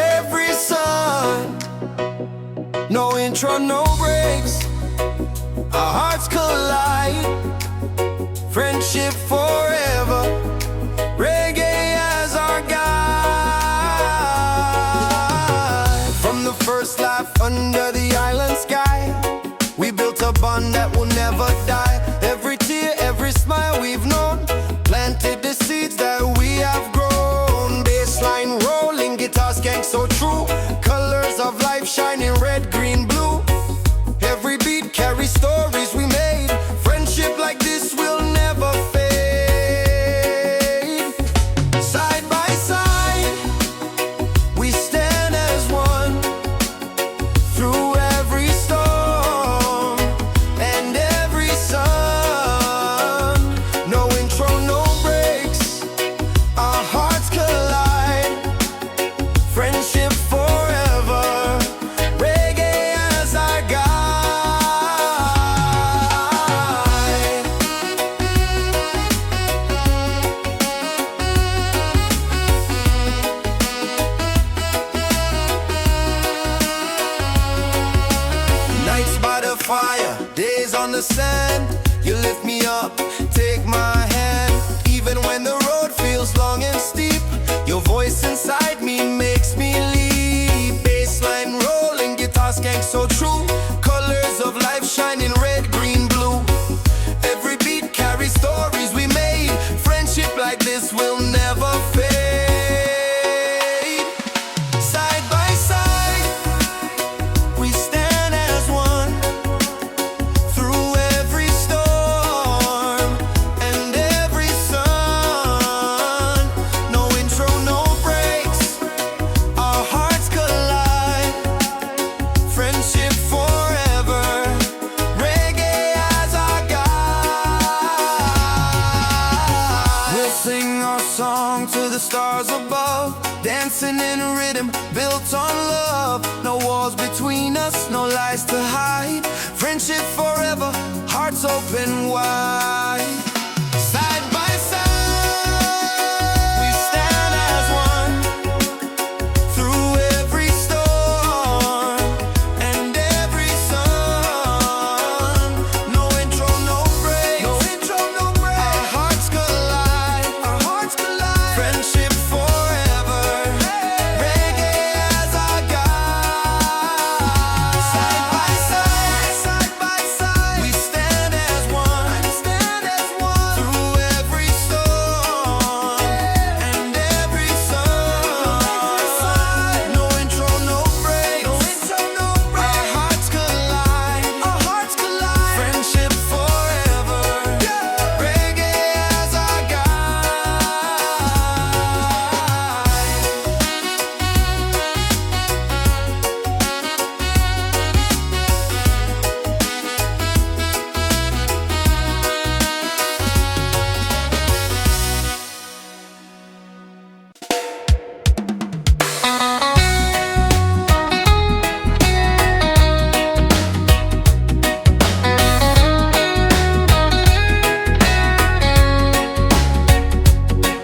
every sun. No intro, no breaks. Our hearts collide. Friendship forever. Reggae as our guide. From the first life under the island sky, we built a bond that will never die. Every tear, every smile we've known, planted the seeds that we have grown. Bassline rolling, guitar skank so true. Colors of life shining red, green, blue. Every beat carries stories we made. Friendship like this will never fade. Side by side, we stand as one. Through every storm and every sun. No intro, no breaks. Our hearts collide. Friendship forever. Reggae as our guide. Nights by the fire, days on the sand. You lift me up, take my hand. Even when the road feels long and steep, your voice inside me makes me leap. Bassline rolling, guitar skank so true. Colors of life shining red, green, blue. Every beat carries stories we made. Friendship like this will never fade. Side by side, we stand as one. Through every storm and every sun. No intro, no breaks. Our hearts collide. Friendship forever. Reggae as our guide. We'll sing our song to the stars above. Dancing in rhythm, built on love. No walls between us, no lies to hide. Friendship forever, hearts open wide. Side by side, we stand as one. Through every storm and every sun. No intro, no breaks. No intro, no breaks. Our hearts collide. Our hearts collide. Friendship forever. Reggae as our guide. Side by side, side by side, we stand as one. Stand as one. Through every storm and every sun. No intro, no breaks. No intro, no breaks. Our hearts collide. Our hearts collide. Friendship forever. Reggae as our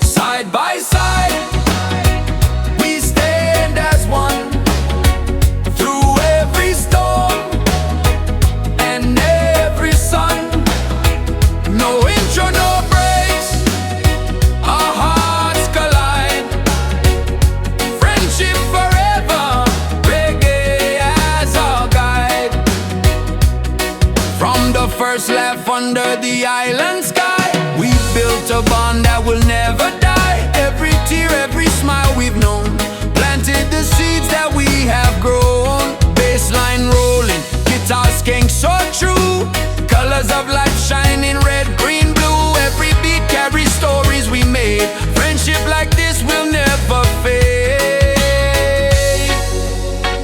Side by side, we stand as one. Through every storm and every sun. No intro, no breaks. Our hearts collide. Friendship forever. Reggae as our guide. From the first laugh under the island sky, we built a bond that will never die. Every tear, every smile we've known, planted the seeds that we have grown. Bassline rolling, guitar skank so true. Colors of life shining red, green, blue. Every beat carries stories we made. Friendship like this will never fade.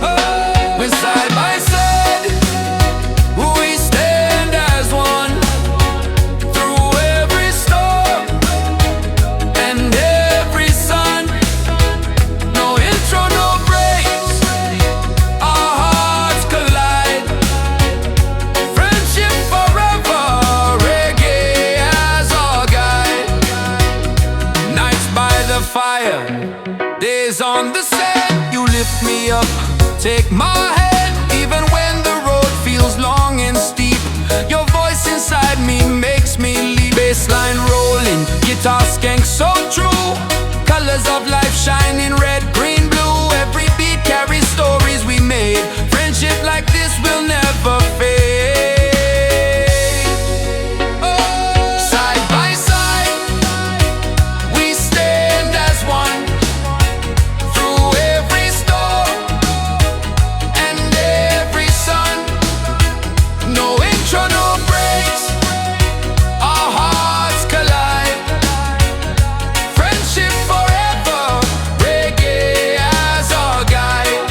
Oh, we're side by side, we stand as one. Through every storm and every sun. me up, take my hand, even when the road feels long and steep. Your voice inside me makes me leap. Bassline rolling, guitar skank so true. Colors of life shining red, green, blue. Every beat carries stories we made. Friendship like this will never fade. Side by side, we stand as one. Through every storm and every sun. No intro, no breaks. Our hearts collide. Friendship forever. Reggae as our guide.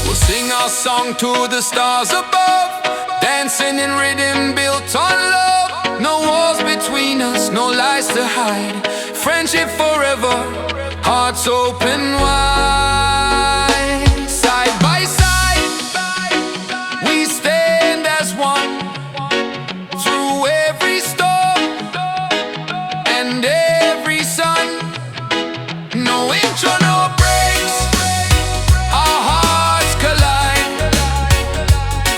We'll sing our song to the stars above. Dancing in rhythm built on love. No walls between us, no lies to hide. Friendship forever. Hearts open wide. Side by side, we stand as one. Through every storm and every sun. No intro, no breaks. Our hearts collide.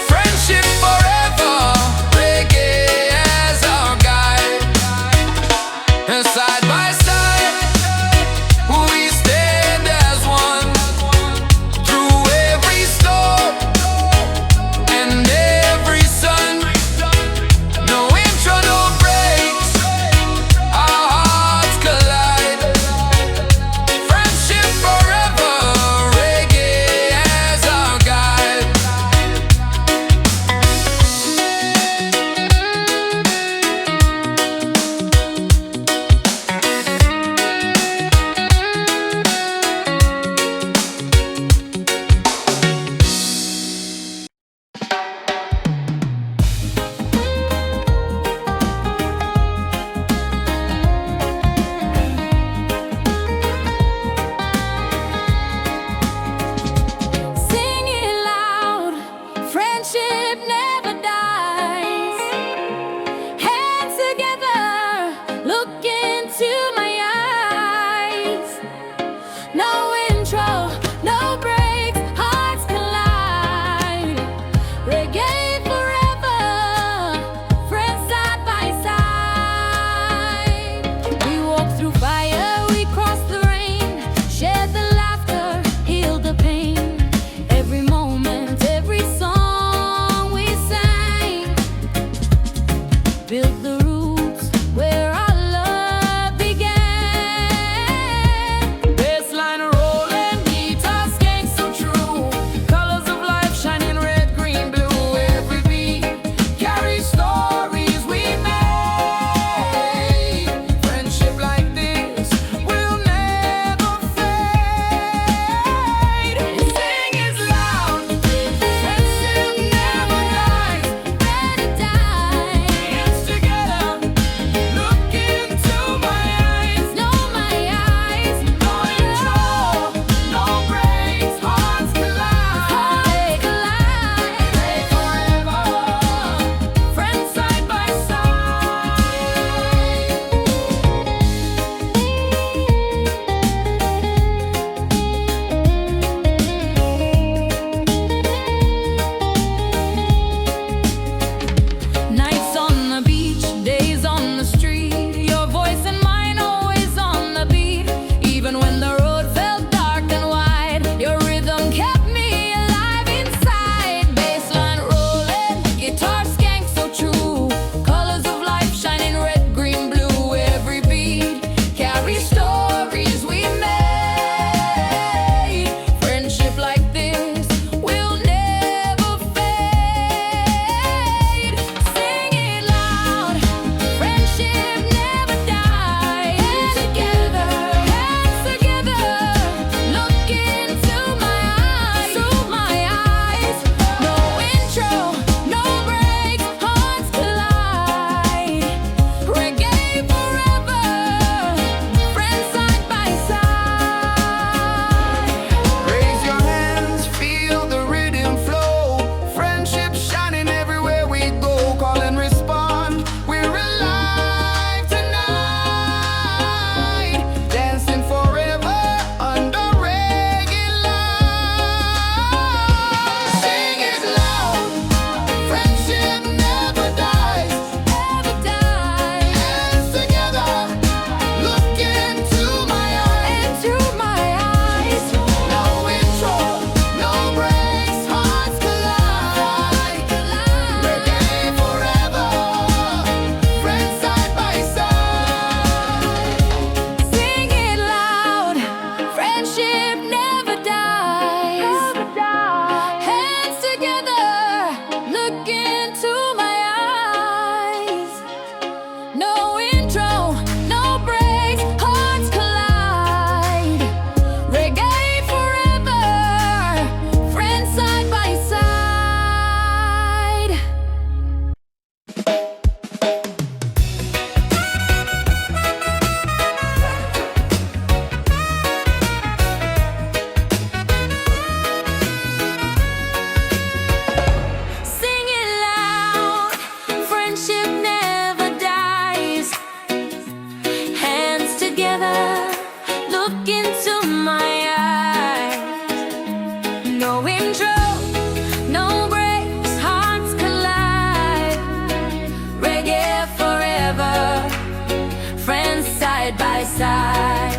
Friendship forever. Reggae as our guide. And side by side, we stand as Friendship never dies. Hands together, look into my eyes. No intro, no breaks, hearts collide. Reggae forever, friends side by side. Sing it loud, friendship never dies. Hands together, look into my eyes. No intro, no breaks, hearts collide. Reggae forever, friends side by side.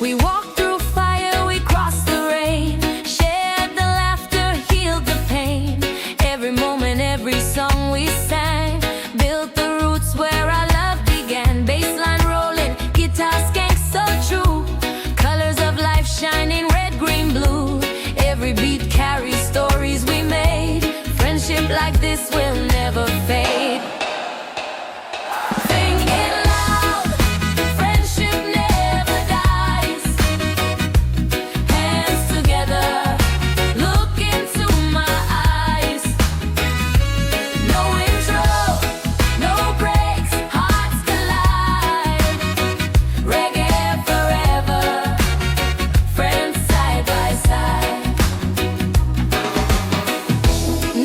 We walked through fire, we crossed the rain, shared the laughter, healed the pain. Every moment, every song we sang, built the roots where our love began. Bassline rolling, guitar skank so true. Colors of life shining red, green, blue. Every beat carries stories we made. Friendship like this will never fade. Sing it loud, friendship never dies. Hands together, look into my eyes. No intro, no breaks, hearts collide. Reggae forever, friends side by side.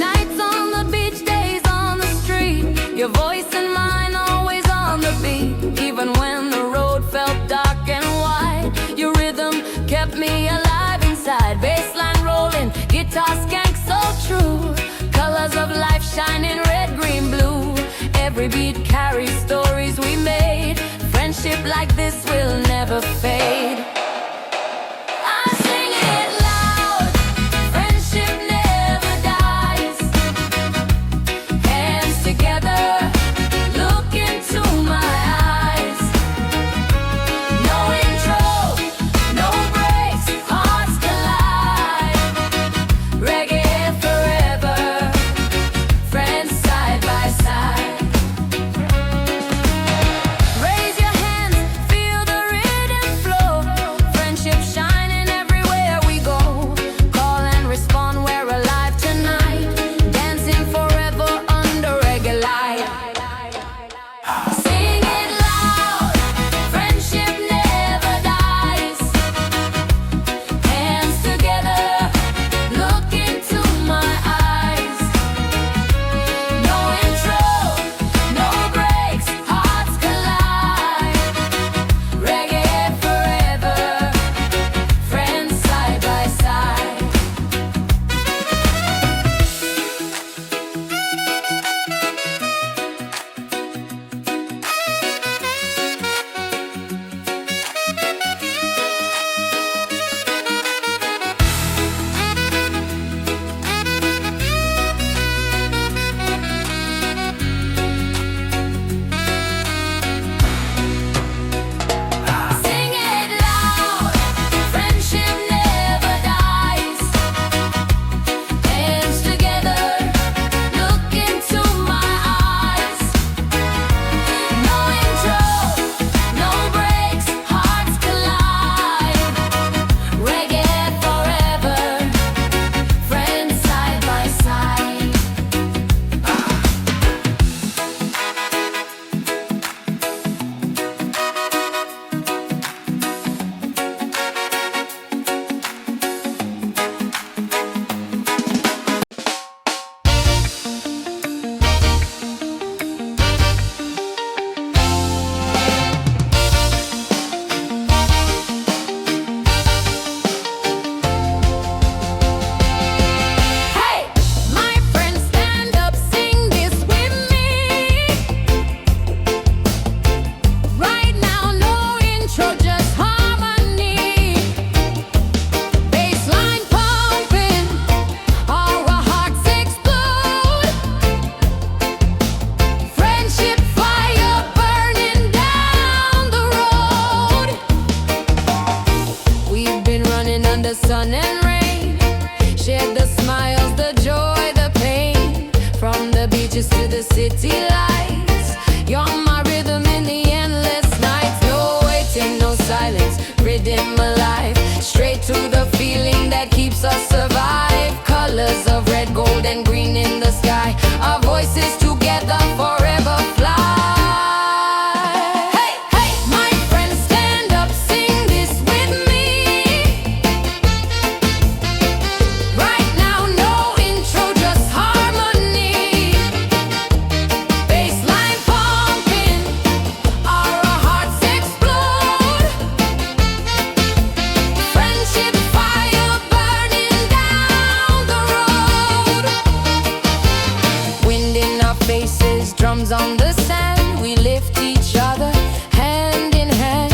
Nights on the beach, days on the street. Your voice and mine always on the beat. Even when the road felt dark and wide, your rhythm kept me alive inside. Bassline rolling, guitar skank so true. Colors of life shining red, green, blue. Every beat carries stories we made. Friendship like this will never fade. I sing it loud, friendship never dies. Hands together, look into my eyes. No intro, no breaks, hearts collide. Reggae forever, friends side by side. Raise your hands, feel the rhythm flow. the sun and rain. Shared the smiles, the joy, the pain. From the beaches to the city lights. You're my rhythm in the endless nights. No waiting, no silence, rhythm alive. Straight to the feeling that keeps us alive. Colors of red, gold and green in the sky. Our voices together forever fly. On the sand, we lift each other hand in hand.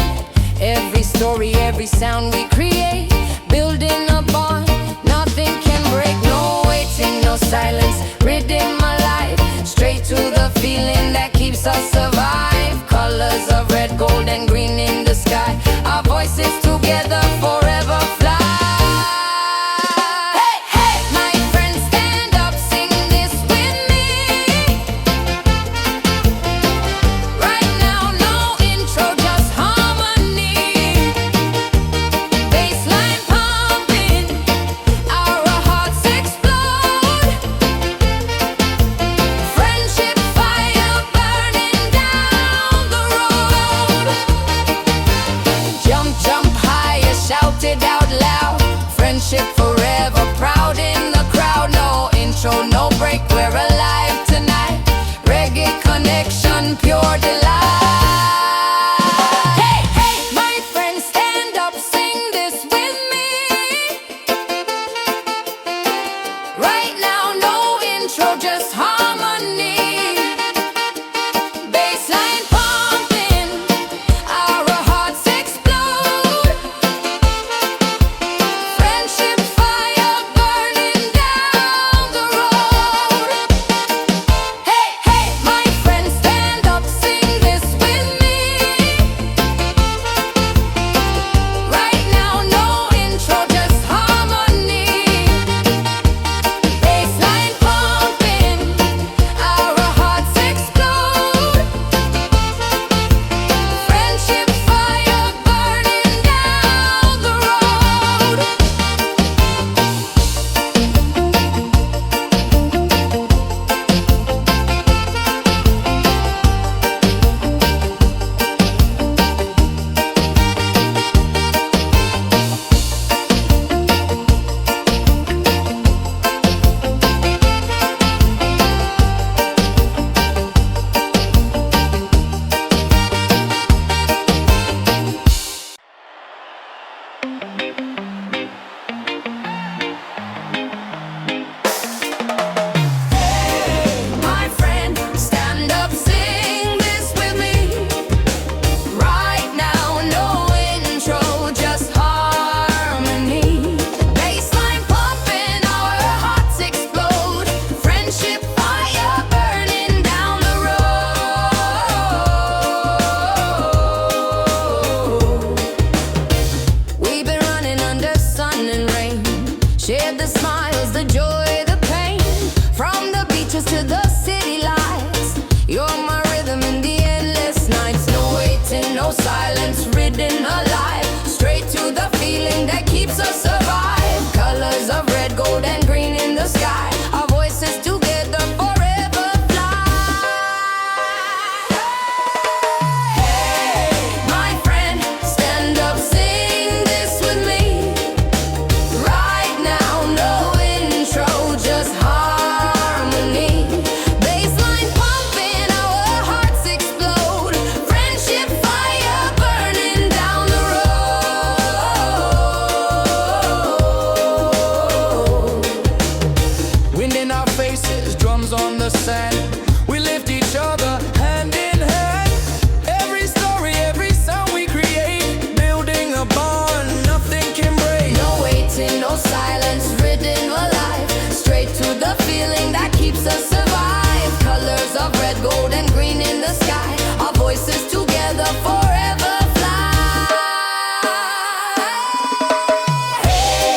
Every story, every sound we create, building a bond, nothing can break. No waiting, no silence, rhythm alive. Straight to the feeling that keeps us alive. Colors of red, gold and green in the sky. Our voices together forever fly. Out loud, friendship forever, proud in the crowd. No intro, no break, we're alive tonight. Reggae connection, pure delight. Hey, hey, my friends, stand up, sing this with me. Right now, no intro, just harmony. Bassline pumping, our hearts explode. Friendship fire burning down the road. Hey, hey, my friends, stand up, sing this with me. Right now, no intro, just harmony. Bassline pumping, our hearts explode. Friendship fire burning down the road. My friend, stand up, sing this with me. Right now, no intro, just harmony. Bassline pumping, our hearts explode. Friendship fire burning down the road. We've been running under sun and rain. Shared the smiles, the joy, the pain. From the beaches to the city lights. You're my rhythm in the endless nights. No waiting, no silence, ridden alive. Straight to the feeling that keeps us alive. Colors of red, gold and green in the sky. Our voices together forever fly. Hey, my friend, stand up, sing this with me. Right now, no intro, just harmony. Bassline pumping, our hearts explode. Friendship fire burning down the road. Wind in our faces, drums on the sand. We lift each other hand in hand. Every story, every sound we create, building a bond, nothing can break. No waiting, no silence, rhythm alive. Straight to the feeling that keeps us alive. Colors of red, gold and green in the sky. Our voices together forever fly. Hey,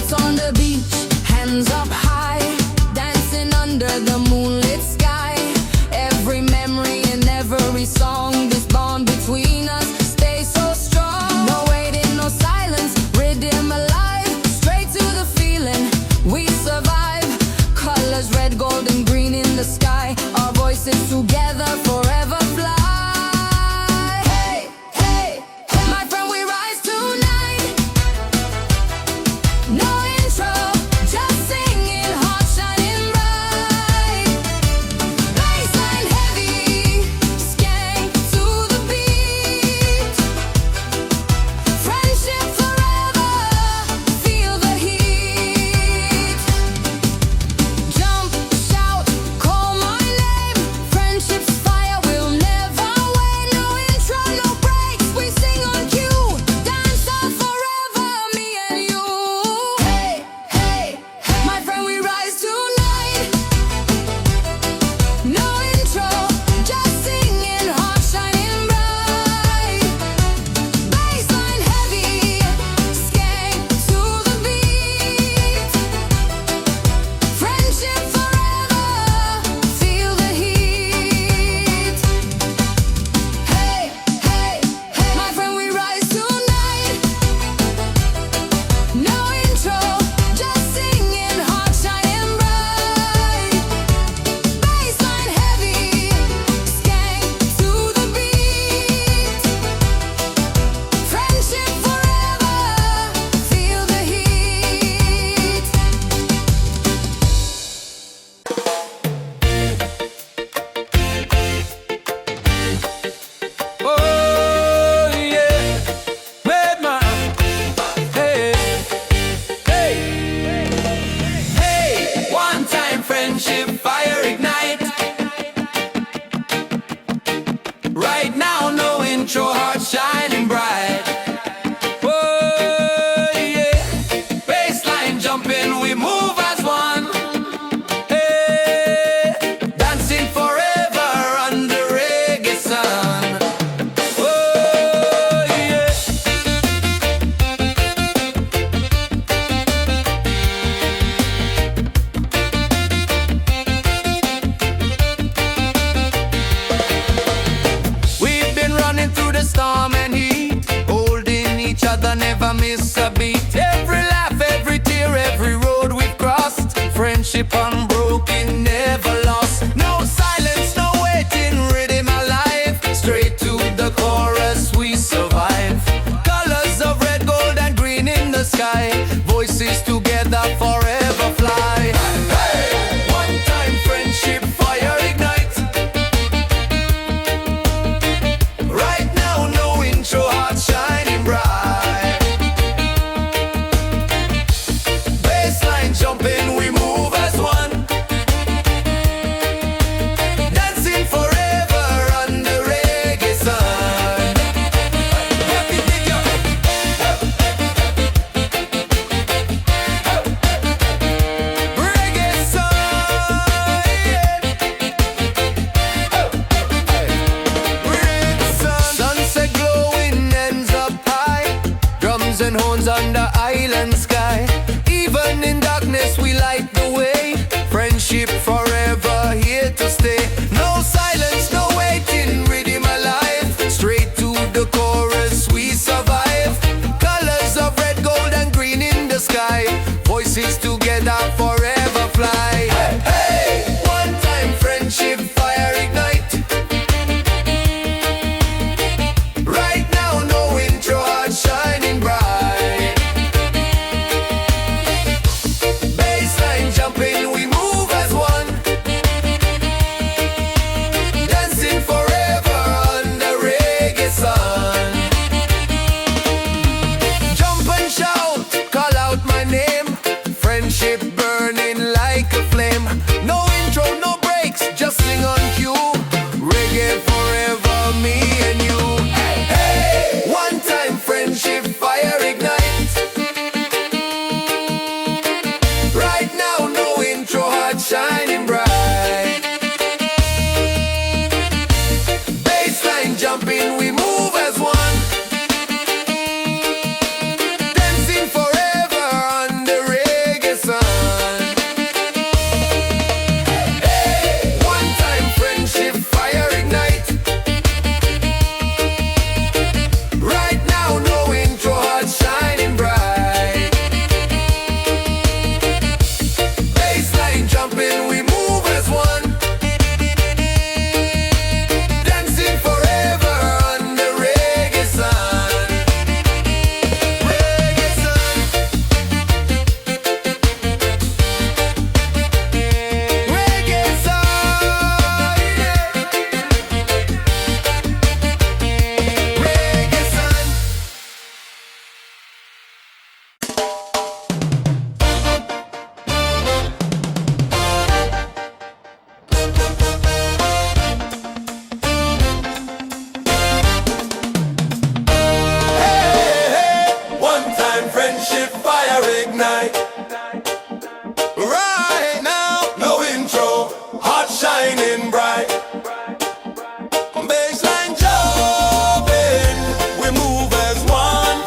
us on the beach, hands up high, dancing under the moonlit sky. Every memory and every song, this bond between us stays so strong. No waiting, no silence, rhythm alive, straight to the feeling, we survive. Colors red, gold and green in the sky, our voices together forever fly. Friendship unbroken, never lost. No silence, no waiting, rhythm alive. Straight to the chorus, we survive. Colors of red, gold and green in the sky. Voices together forever fly. Hey! One time friendship, fire ignite. Right now, no intro, heart shining bright. Bassline jumping, we move as one. Dancing forever under reggae sun. Reggae sun, yeah. Reggae sun. Sunset glowing, ends up high. Drums and horns under island sky. Even in darkness we light the way. Friendship forever here to stay. No silence, no waiting, rhythm alive. Straight to the chorus we survive. Colors of red, gold and green in the sky. Voices together forever fly. Hey, hey! One time friendship, fire ignite. Right now no intro, heart shining bright. Bassline jumping, we move as one. Dancing forever under reggae sun. Jump and shout, call out my name. Friendship burning. Right now, no intro, hot shining bright. Baseline jumping, we move as one.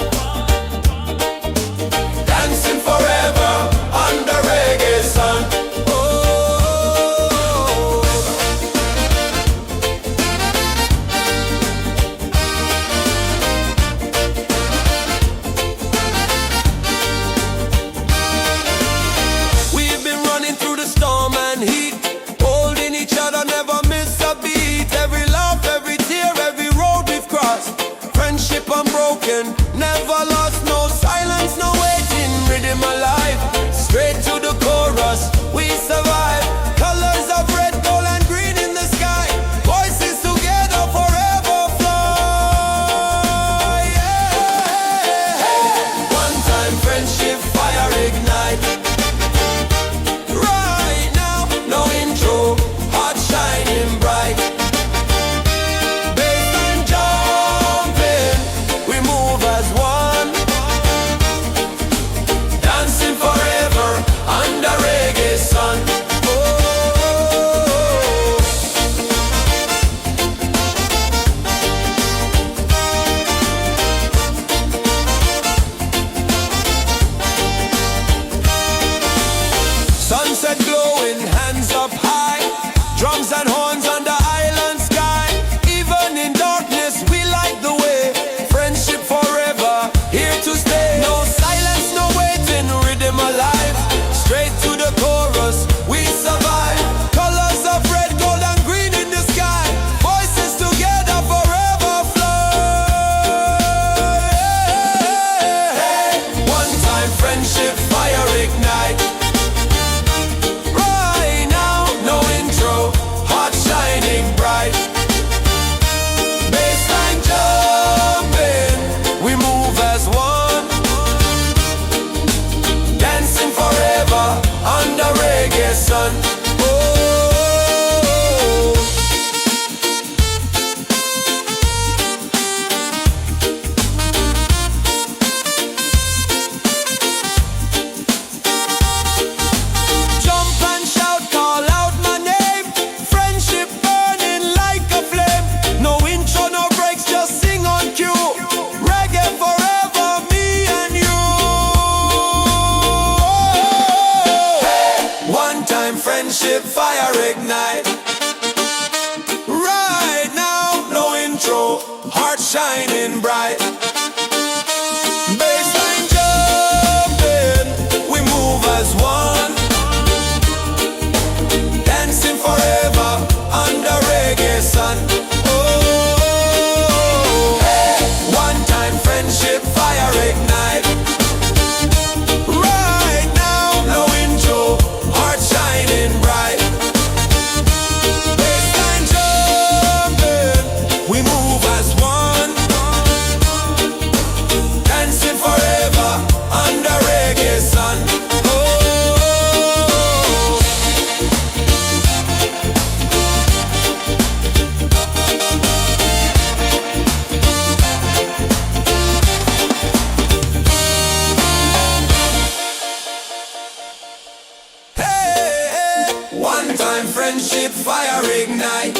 Dancing forever under reggae sun. We've been running through the storm and heat, holding each other, never miss a beat. Every laugh, every tear, every road we've crossed. Friendship unbroken, never lost. No silence, no waiting, rhythm alive. Straight to the chorus, we survive. Colors of red, gold and green in the sky. Voices together forever fly. Yeah. One time friendship, fire ignite. Right now, no intro, hot shining bright. Baseline jumping, we move as one. Dancing forever under reggae sun. Oh. Sunset glowing, hands up high. Drums and horns on the island sky. Even in darkness, we light the way. Friendship forever, here to stay. No silence, no waiting, rhythm alive. Straight to the chorus, we survive. Colors of red, gold and green in the sky. Voices together forever fly. One time friendship, fire ignite. Right now, no intro, hot shining bright. Baseline jumping, we move as one. Dancing forever under reggae sun. Oh. Jump and shout, call out my name. Friendship burning like a flame. No intro, no breaks, just sing on cue. Reggae forever, me and you. One time friendship, fire ignite. Right now, no intro, heart shining bright. Baseline jumping, we move as one. Dancing forever under reggae sun. Oh, one time friendship, fire ignite. Right now, no intro, heart shining bright. Baseline jumping, we move as one. Dancing forever under reggae sun. Oh. Hey, one time friendship, fire ignite.